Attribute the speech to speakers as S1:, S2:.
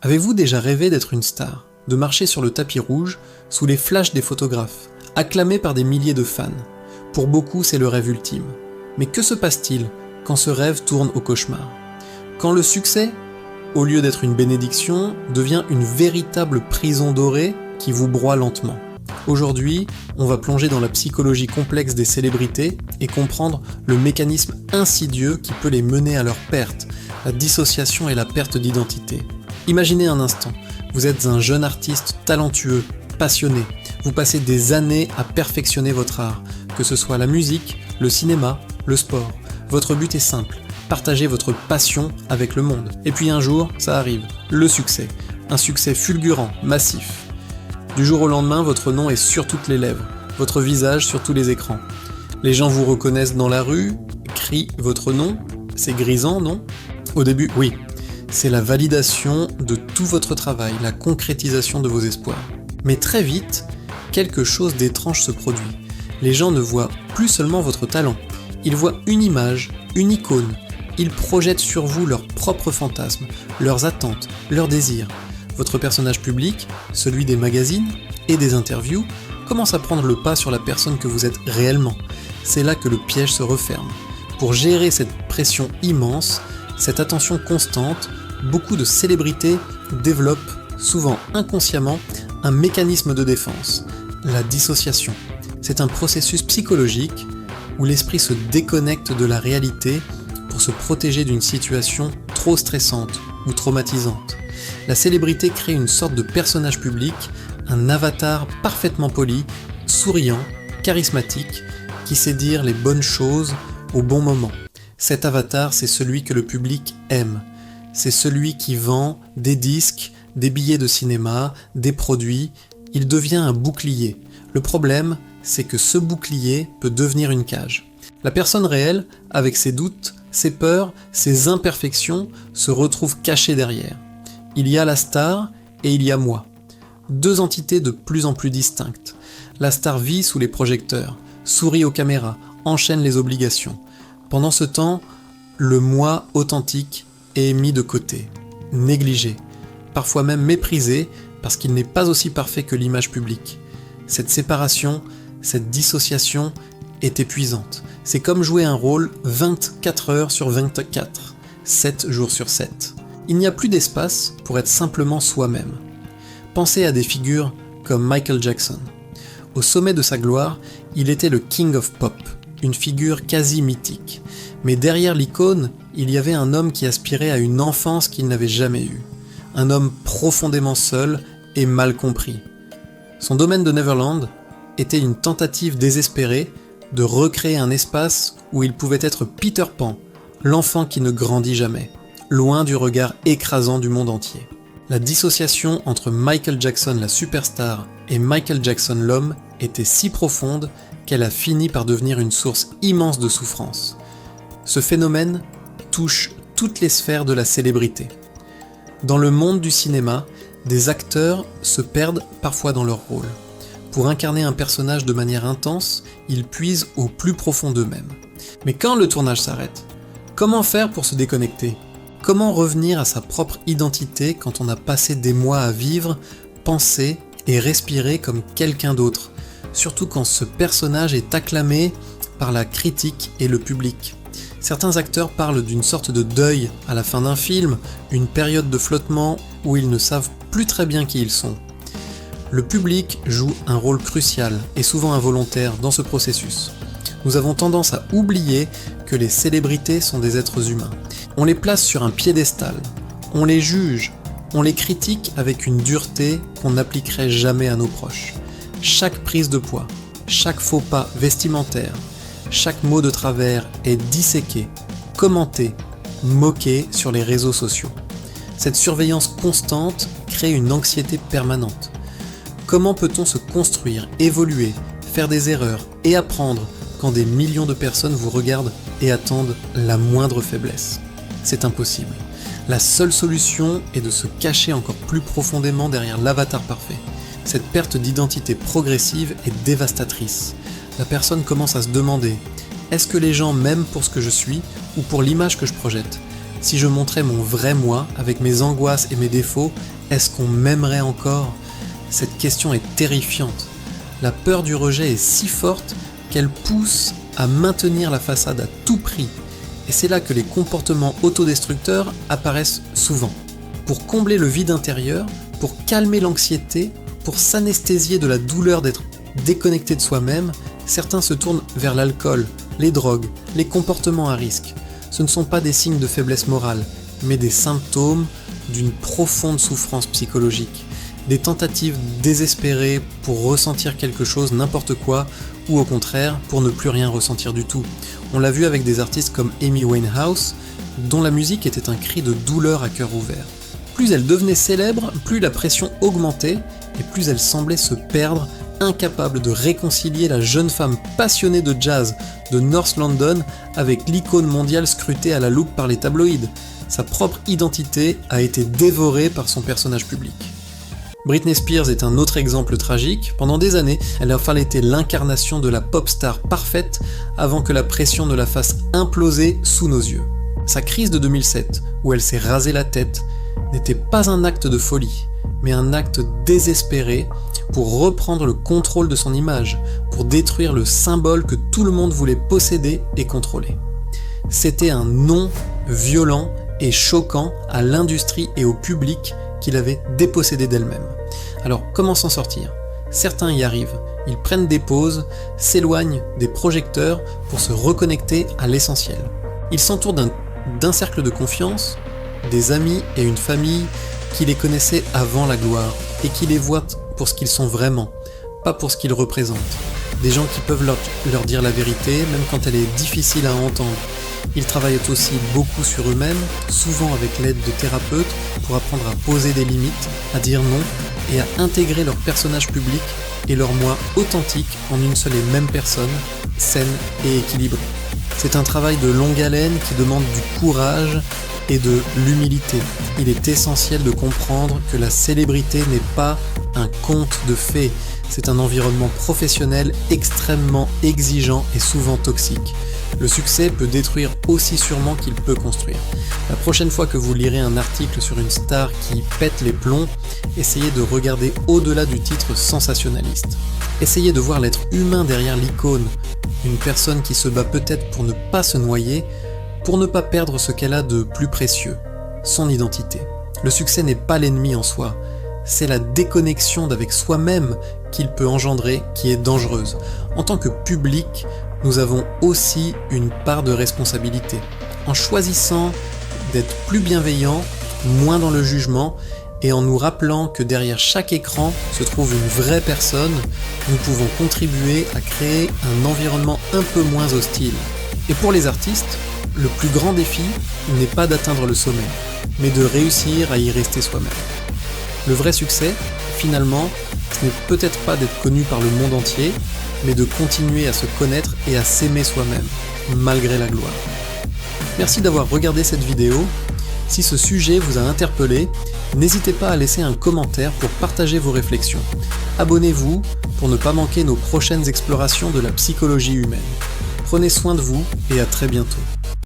S1: Avez-vous déjà rêvé d'être une star, de marcher sur le tapis rouge, sous les flashs des photographes, acclamé par des milliers de fans? Pour beaucoup, c'est le rêve ultime. Mais que se passe-t-il quand ce rêve tourne au cauchemar? Quand le succès, au lieu d'être une bénédiction, devient une véritable prison dorée qui vous broie lentement. Aujourd'hui, on va plonger dans la psychologie complexe des célébrités et comprendre le mécanisme insidieux qui peut les mener à leur perte, la dissociation et la perte d'identité. Imaginez un instant, vous êtes un jeune artiste talentueux, passionné, vous passez des années à perfectionner votre art, que ce soit la musique, le cinéma, le sport. Votre but est simple, partager votre passion avec le monde. Et puis un jour, ça arrive, le succès. Un succès fulgurant, massif. Du jour au lendemain, votre nom est sur toutes les lèvres, votre visage sur tous les écrans. Les gens vous reconnaissent dans la rue, crient votre nom, c'est grisant, non? Au début, oui. C'est la validation de tout votre travail, la concrétisation de vos espoirs. Mais très vite, quelque chose d'étrange se produit. Les gens ne voient plus seulement votre talent, ils voient une image, une icône. Ils projettent sur vous leurs propres fantasmes, leurs attentes, leurs désirs. Votre personnage public, celui des magazines et des interviews, commence à prendre le pas sur la personne que vous êtes réellement. C'est là que le piège se referme. Pour gérer cette pression immense, cette attention constante, beaucoup de célébrités développent, souvent inconsciemment, un mécanisme de défense, la dissociation. C'est un processus psychologique où l'esprit se déconnecte de la réalité pour se protéger d'une situation trop stressante ou traumatisante. La célébrité crée une sorte de personnage public, un avatar parfaitement poli, souriant, charismatique, qui sait dire les bonnes choses au bon moment. Cet avatar, c'est celui que le public aime. C'est celui qui vend des disques, des billets de cinéma, des produits. Il devient un bouclier. Le problème, c'est que ce bouclier peut devenir une cage. La personne réelle, avec ses doutes, ses peurs, ses imperfections, se retrouve cachée derrière. Il y a la star et il y a moi. Deux entités de plus en plus distinctes. La star vit sous les projecteurs, sourit aux caméras, enchaîne les obligations. Pendant ce temps, le moi authentique est mis de côté, négligé, parfois même méprisé parce qu'il n'est pas aussi parfait que l'image publique. Cette séparation, cette dissociation est épuisante. C'est comme jouer un rôle 24 heures sur 24, 7 jours sur 7. Il n'y a plus d'espace pour être simplement soi-même. Pensez à des figures comme Michael Jackson. Au sommet de sa gloire, il était le King of Pop, une figure quasi mythique. Mais derrière l'icône, il y avait un homme qui aspirait à une enfance qu'il n'avait jamais eue. Un homme profondément seul et mal compris. Son domaine de Neverland était une tentative désespérée de recréer un espace où il pouvait être Peter Pan, l'enfant qui ne grandit jamais, loin du regard écrasant du monde entier. La dissociation entre Michael Jackson la superstar et Michael Jackson l'homme était si profonde qu'elle a fini par devenir une source immense de souffrance. Ce phénomène touche toutes les sphères de la célébrité. Dans le monde du cinéma, des acteurs se perdent parfois dans leur rôle. Pour incarner un personnage de manière intense, ils puisent au plus profond d'eux-mêmes. Mais quand le tournage s'arrête, comment faire pour se déconnecter ? Comment revenir à sa propre identité quand on a passé des mois à vivre, penser et respirer comme quelqu'un d'autre ? Surtout quand ce personnage est acclamé par la critique et le public. Certains acteurs parlent d'une sorte de deuil à la fin d'un film, une période de flottement où ils ne savent plus très bien qui ils sont. Le public joue un rôle crucial et souvent involontaire dans ce processus. Nous avons tendance à oublier que les célébrités sont des êtres humains. On les place sur un piédestal, on les juge, on les critique avec une dureté qu'on n'appliquerait jamais à nos proches. Chaque prise de poids, chaque faux pas vestimentaire, chaque mot de travers est disséqué, commenté, moqué sur les réseaux sociaux. Cette surveillance constante crée une anxiété permanente. Comment peut-on se construire, évoluer, faire des erreurs et apprendre quand des millions de personnes vous regardent et attendent la moindre faiblesse? C'est impossible. La seule solution est de se cacher encore plus profondément derrière l'avatar parfait. Cette perte d'identité progressive est dévastatrice. La personne commence à se demander « Est-ce que les gens m'aiment pour ce que je suis ou pour l'image que je projette ? Si je montrais mon vrai moi, avec mes angoisses et mes défauts, est-ce qu'on m'aimerait encore ? Cette question est terrifiante. La peur du rejet est si forte qu'elle pousse à maintenir la façade à tout prix. Et c'est là que les comportements autodestructeurs apparaissent souvent. Pour combler le vide intérieur, pour calmer l'anxiété, pour s'anesthésier de la douleur d'être déconnecté de soi-même, certains se tournent vers l'alcool, les drogues, les comportements à risque. Ce ne sont pas des signes de faiblesse morale, mais des symptômes d'une profonde souffrance psychologique. Des tentatives désespérées pour ressentir quelque chose, n'importe quoi, ou au contraire, pour ne plus rien ressentir du tout. On l'a vu avec des artistes comme Amy Winehouse, dont la musique était un cri de douleur à cœur ouvert. Plus elle devenait célèbre, plus la pression augmentait, et plus elle semblait se perdre, incapable de réconcilier la jeune femme passionnée de jazz de North London avec l'icône mondiale scrutée à la loupe par les tabloïds. Sa propre identité a été dévorée par son personnage public. Britney Spears est un autre exemple tragique. Pendant des années, elle a été l'incarnation de la pop star parfaite avant que la pression ne la fasse imploser sous nos yeux. Sa crise de 2007, où elle s'est rasé la tête, n'était pas un acte de folie, mais un acte désespéré pour reprendre le contrôle de son image, pour détruire le symbole que tout le monde voulait posséder et contrôler. C'était un non violent et choquant à l'industrie et au public qui l'avait dépossédée d'elle-même. Alors comment s'en sortir ? Certains y arrivent, ils prennent des pauses, s'éloignent des projecteurs pour se reconnecter à l'essentiel. Ils s'entourent d'un cercle de confiance, des amis et une famille qui les connaissaient avant la gloire et qui les voient pour ce qu'ils sont vraiment, pas pour ce qu'ils représentent. Des gens qui peuvent leur dire la vérité, même quand elle est difficile à entendre. Ils travaillent aussi beaucoup sur eux-mêmes, souvent avec l'aide de thérapeutes, pour apprendre à poser des limites, à dire non et à intégrer leur personnage public et leur moi authentique en une seule et même personne, saine et équilibrée. C'est un travail de longue haleine qui demande du courage et de l'humilité. Il est essentiel de comprendre que la célébrité n'est pas un conte de fées, c'est un environnement professionnel extrêmement exigeant et souvent toxique. Le succès peut détruire aussi sûrement qu'il peut construire. La prochaine fois que vous lirez un article sur une star qui pète les plombs, essayez de regarder au-delà du titre sensationnaliste. Essayez de voir l'être humain derrière l'icône, une personne qui se bat peut-être pour ne pas se noyer, pour ne pas perdre ce qu'elle a de plus précieux, son identité. Le succès n'est pas l'ennemi en soi, c'est la déconnexion d'avec soi-même qu'il peut engendrer qui est dangereuse. En tant que public, nous avons aussi une part de responsabilité. En choisissant d'être plus bienveillants, moins dans le jugement, et en nous rappelant que derrière chaque écran se trouve une vraie personne, nous pouvons contribuer à créer un environnement un peu moins hostile. Et pour les artistes, le plus grand défi n'est pas d'atteindre le sommet, mais de réussir à y rester soi-même. Le vrai succès, finalement, ce n'est peut-être pas d'être connu par le monde entier, mais de continuer à se connaître et à s'aimer soi-même, malgré la gloire. Merci d'avoir regardé cette vidéo. Si ce sujet vous a interpellé, n'hésitez pas à laisser un commentaire pour partager vos réflexions. Abonnez-vous pour ne pas manquer nos prochaines explorations de la psychologie humaine. Prenez soin de vous et à très bientôt.